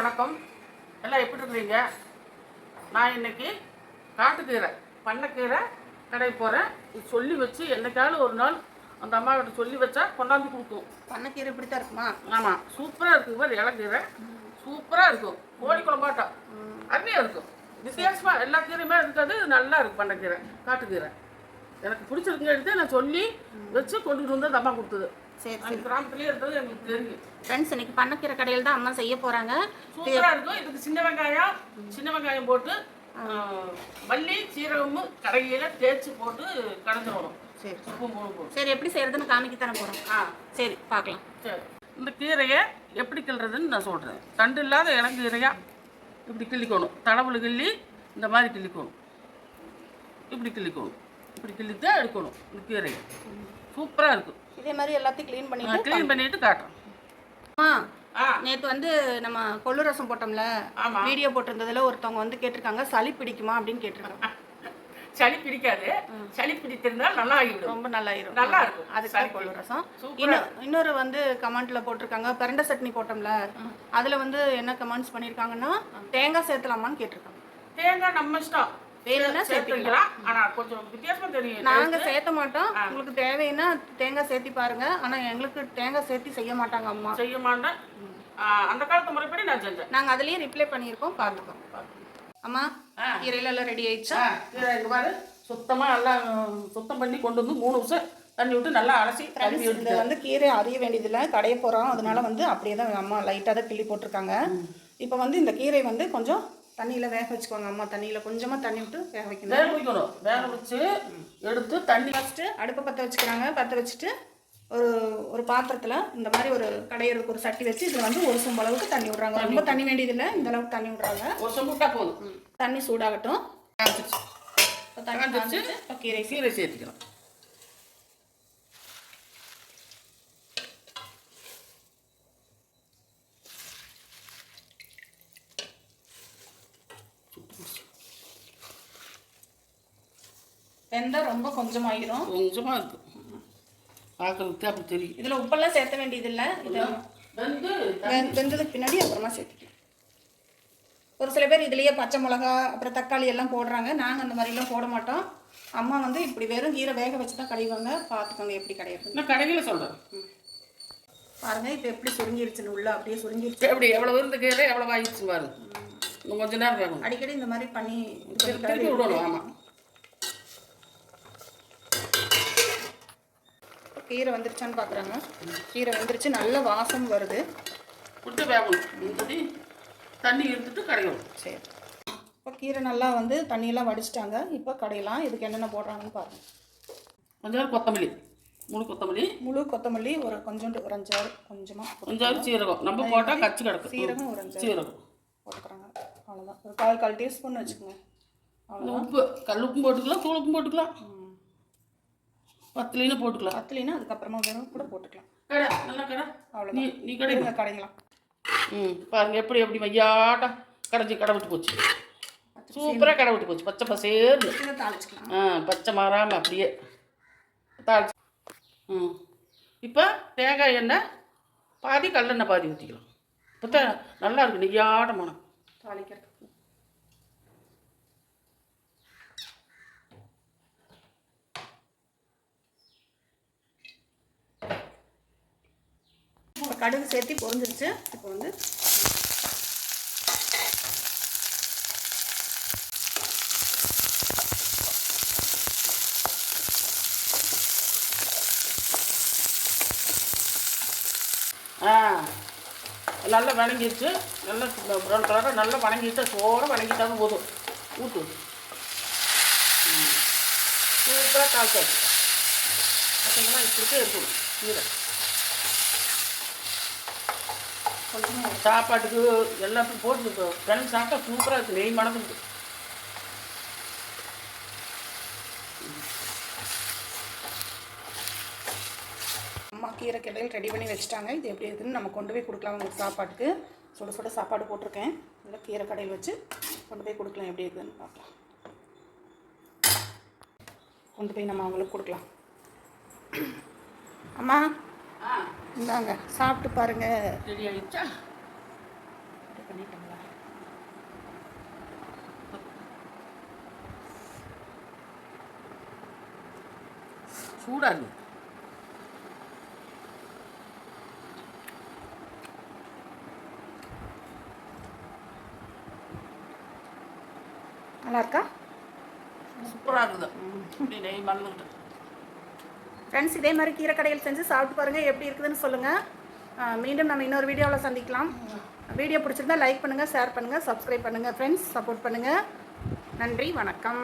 வணக்கம். எல்லாம் எப்படி இருக்கிறீங்க? நான் இன்னைக்கு காட்டுக்கீரை பண்ணைக்கீரை கடை போகிறேன். இது சொல்லி வச்சு என்னைக்காவது ஒரு நாள் அந்த அம்மாக்கிட்ட சொல்லி வச்சா கொண்டாந்து கொடுக்கும். பண்ணைக்கீரை இப்படி தான் இருக்குமா? ஆமாம், சூப்பராக இருக்குது. பாரு, இலக்கீரை சூப்பராக இருக்கும். கோழி குழம்பாட்டம் அருமையாக இருக்கும். வித்தியாசமாக எல்லா கீரையுமே இருக்காது. நல்லா இருக்கும் பண்ணைக்கீரை, காட்டுக்கீரை. எனக்கு பிடிச்சிருக்குங்க. எடுத்து நான் சொல்லி வச்சு கொண்டுட்டு வந்து அந்த அம்மா கொடுத்தது. சரி சரி, கிராமத்துலேயே இருந்தது எங்களுக்கு தெரியும். ஃப்ரெண்ட்ஸ், இன்னைக்கு பண்ணைக்கீரை கடையில் தான் அம்மா செய்ய போகிறாங்க. சூப்பராக இருக்கும். இதுக்கு சின்ன வெங்காயம் போட்டு மல்லி சீரகமும் கடையில் தேய்ச்சி போட்டு கலந்துடணும். சரி, உப்பு போடும். சரி, எப்படி செய்கிறதுன்னு காமிக்கத்தானே போகிறோம். சரி, பார்க்கலாம். சரி, இந்த கீரையை எப்படி கிள்றதுன்னு நான் சொல்கிறேன். தண்டு இல்லாத இளங்கீரையாக இப்படி கிள்ளிக்கணும். தடவுல கிள்ளி இந்த மாதிரி கிள்ளிக்கணும். இப்படி கிள்ளிக்கணும். இப்படி கிள்ளித்தான் எடுக்கணும். இந்த கீரையை சூப்பராக இருக்கும். இதே மாதிரி எல்லாத்தையும் க்ளீன் பண்ணிட்டு காட்டுறோம். நேற்று வந்து நம்ம கொள்ளு ரசம் போட்டோம்ல, வீடியோ போட்டிருந்ததுல ஒருத்தவங்க வந்து கேட்டிருக்காங்க, சளி பிடிக்குமா அப்படின்னு கேட்டிருக்காங்க. சளி பிடிக்காது. சளி பிடித்திருந்தால் நல்லா ஆகிடும். ரொம்ப நல்லாயிரும். நல்லா இருக்கும். அதுக்காக கொள்ளு ரசம். இன்னொரு வந்து கமெண்ட்ல போட்டிருக்காங்க, பிரண்டை சட்னி போட்டோம்ல, அதுல வந்து என்ன கமெண்ட்ஸ் பண்ணியிருக்காங்கன்னா, தேங்காய் சேர்த்தலாமான்னு கேட்டிருக்காங்க. தேங்காய் நம்ம இஷ்டம், வேணும்னா சேர்த்துக்கலாம். ஆனா கொஞ்சம் வித்தியாசமா தெரியும். நாங்க சேர்த்த மாட்டோம். உங்களுக்கு தேவைன்னா தேங்காய் சேர்த்தி பாருங்க. ஆனா எங்களுக்கு தேங்காய் சேர்த்தி செய்ய மாட்டாங்க அம்மா. செய்ய மாட்டேன். அந்த காலத்து முறைப்படி நான் செஞ்சேன். நாங்க அதுலயே ரிப்ளை பண்ணியிருக்கோம், பார்த்துக்கோம். அம்மா, கீரையில எல்லாம் ரெடி ஆயிடுச்சா? கீரை இங்க பாரு, சுத்தமா எல்லாம் சுத்தம் பண்ணி கொண்டு வந்து 3 நிமிஷம் தண்ணி விட்டு நல்லா அலசி கழுவி எடுத்து. வந்து கீரை அறிய வேண்டியதில்லை, கடைய போறோம். அதனால வந்து அப்படியே தான் அம்மா லைட்டாக தான் கிள்ளி போட்டிருக்காங்க. இப்போ வந்து இந்த கீரை வந்து கொஞ்சம் தண்ணியில் வேக வச்சுக்கோங்க அம்மா. தண்ணியில் கொஞ்சமாக தண்ணி விட்டு வேக வைக்கணும். வேக வச்சு எடுத்து தண்ணி ஃபஸ்ட்டு அடுப்பை பற்ற வச்சுக்கிறாங்க. பற்ற வச்சுட்டு ஒரு பாத்திரத்தில் இந்த மாதிரி ஒரு கடையிறதுக்கு ஒரு சட்டி வச்சு இதில் வந்து ஒரு சொம்பு அளவுக்கு தண்ணி விட்றாங்க. ரொம்ப தண்ணி வேண்டியதில்லை, இந்த அளவுக்கு தண்ணி விட்றாங்க. ஒரு சொம்பு விட்டா போதும். தண்ணி சூடாகட்டும். தண்ணி வச்சு கீரை சேர்த்துக்கலாம். வெந்தால் ரொம்ப கொஞ்சமாகிடும். கொஞ்சமாக இருக்கும் பார்க்கறதுக்கு, அப்படி தெரியும். இதில் உப்பெல்லாம் சேர்த்த வேண்டியதில்லை. இது வெந்ததுக்கு பின்னாடி அப்புறமா சேர்த்துக்கலாம். ஒரு சில பேர் இதுலேயே பச்சை மிளகா அப்புறம் தக்காளி எல்லாம் போடுறாங்க. நாங்கள் அந்த மாதிரிலாம் போட மாட்டோம். அம்மா வந்து இப்படி வெறும் கீரை வேக வச்சு தான் கடைவாங்க. பார்த்துக்கோங்க எப்படி கடையிறது. நான் கடையில் சொல்கிறேன் பாருங்கள். இப்போ எப்படி சுருங்கிருச்சுன்னு உள்ள அப்படியே சுருங்கிருச்சு. எப்படி எவ்வளோ இருந்த கீரை எவ்வளோ ஆகிடுச்சு பாருங்க. இன்னும் கொஞ்சம் நேரம் வேணும். அடிக்கடி இந்த மாதிரி பண்ணி திருப்பி விடணும். ஆமாம், கீரை வந்துருச்சான்னு பார்க்குறாங்க. கீரை வந்துருச்சு, நல்ல வாசம் வருது. விட்டு வேகணும். தண்ணி இருந்துட்டு கடையணும். சரி, இப்போ கீரை நல்லா வந்து தண்ணியெல்லாம் வடிச்சிட்டாங்க. இப்போ கடையலாம். இதுக்கு என்னென்ன போடுறாங்கன்னு பாருங்கள். கொஞ்சம் கொத்தமல்லி, முழு கொத்தமல்லி ஒரு கொஞ்சோண்டு, ஒரு 5-6 கொஞ்சமாக சீரகம். நம்ம போட்டால் கச்சி கிடக்கும். சீரகம் ஒரு 5 சீரகம் போட்டுக்கிறாங்க. அவ்வளோதான். ஒரு 1/4 டீஸ்பூன் வச்சுக்கோங்க. அவ்வளோ. உப்பு, கல் உப்பும் போட்டுக்கலாம், தூள் உப்பும் போட்டுக்கலாம். பத்துலின்னு போட்டுக்கலாம். பத்துலின்னா அதுக்கப்புறமா வேணும் கூட போட்டுக்கலாம். கடை நல்லா கடை. அவ்வளோதான். நீ கடைங்க கடைங்களாம். பாருங்க எப்படி மையாட்டம் கடை விட்டு போச்சு. சூப்பராக கடை விட்டு போச்சு. பச்சை பசேர்னு தாளிச்சுக்கலாம். பச்சை மாறாமல் அப்படியே தாளிச்சு. இப்போ தேங்காய் எண்ணெய் பாதி, கல்லெண்ணெய் பாதி ஊற்றிக்கலாம். இப்போ தான் நல்லா இருக்கு நெய்யாட்டம் மனம் தாளிக்கிறது. கடுகு சேர்த்து பொரிஞ்சிருச்சு. இப்போ வந்து நல்லா வணங்கிடுச்சு. நல்லா ப்ரௌன் கலராக நல்லா வணங்கிட்டு சோறாக வணங்கிட்டாலும் போதும். ஊற்று. சூப்பராக தாளிச்சாச்சு. பார்த்தீங்கன்னா இப்படிக்கே இருக்கணும் கீரை. சாப்பாட்டுக்கு எல்லாத்துக்கும் போட்டு கிளம்பி சாப்பிட்டா சூப்பராக இருக்குது. நெய் மணக்குது. அம்மா கீரை கடையில் ரெடி பண்ணி வச்சுட்டாங்க. இது எப்படி இருக்குதுன்னு நம்ம கொண்டு போய் கொடுக்கலாம். உங்களுக்கு சாப்பாட்டுக்கு சுட சுட சாப்பாடு போட்டிருக்கேன். இதில் கீரை கடையில் வச்சு கொண்டு போய் கொடுக்கலாம். எப்படி இருக்குதுன்னு பார்க்கலாம். கொண்டு போய் நம்ம அவங்களுக்கு கொடுக்கலாம். அம்மா, இந்தாங்க சாப்பிட்டு பாருங்க. ரெடி ஆகிடுச்சா? ஆட் பண்ணிட்டோங்களா? சூடாது. நல்லா இருக்கா? சூப்பராக இருக்குது. இப்படி நெய் மறந்துக்கிட்டு. ஃப்ரெண்ட்ஸ், இதே மாதிரி கீரை கடையில் செஞ்சு சாப்பிட்டு பாருங்கள், எப்படி இருக்குதுன்னு சொல்லுங்கள். மீண்டும் நம்ம இன்னொரு வீடியோவில் சந்திக்கலாம். வீடியோ பிடிச்சிருந்தா லைக் பண்ணுங்கள், ஷேர் பண்ணுங்கள், சப்ஸ்கிரைப் பண்ணுங்கள். ஃப்ரெண்ட்ஸ், சப்போர்ட் பண்ணுங்கள். நன்றி, வணக்கம்.